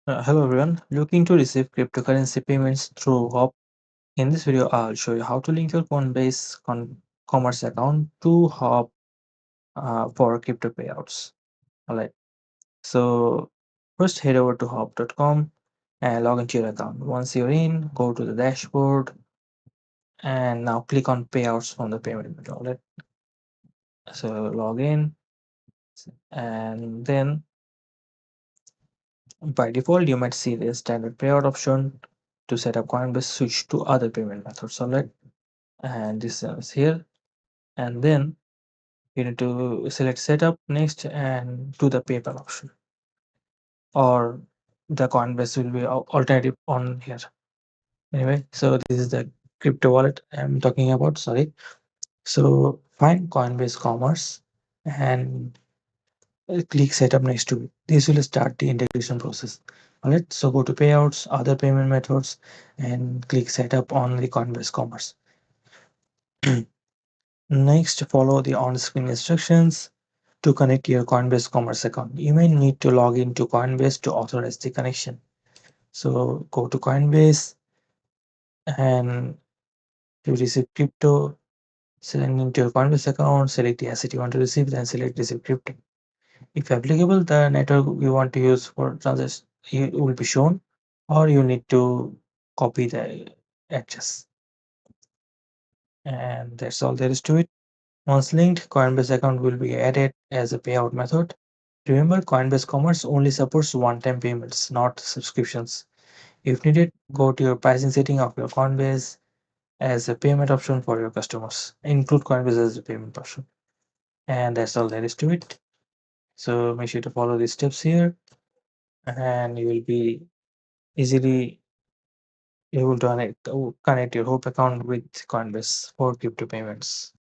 Hello everyone, looking to receive cryptocurrency payments through Whop. In this video, I'll show you how to link your Coinbase commerce account to Hop for crypto payouts. Alright, so first head over to hop.com and log into your account. Once you're in, go to the dashboard and now click on payouts from the payment method. Alright, so log in and then by default, you might see the standard payout option. To set up Coinbase, switch to other payment methods. Alright, and this is here, and then you need to select setup next and do the PayPal option, or the Coinbase will be alternative on here. Anyway, so this is the crypto wallet I'm talking about. Sorry. So find Coinbase Commerce and click setup next to it. This will start the integration process. Alright, so go to payouts, other payment methods, and click setup on the Coinbase Commerce. Next, follow the on-screen instructions to connect your Coinbase Commerce account. You may need to log into Coinbase to authorize the connection. So go to Coinbase and to receive crypto, select into your Coinbase account, select the asset you want to receive, then select receive crypto. If applicable, the network you want to use for transaction will be shown, or you need to copy the address. And that's all there is to it. Once linked, Coinbase account will be added as a payout method. Remember, Coinbase Commerce only supports one-time payments, not subscriptions. If needed, go to your pricing setting of your Coinbase as a payment option for your customers. Include Coinbase as a payment option. And that's all there is to it. So make sure to follow these steps here, and you will be easily able to connect your Hope account with Coinbase for crypto payments.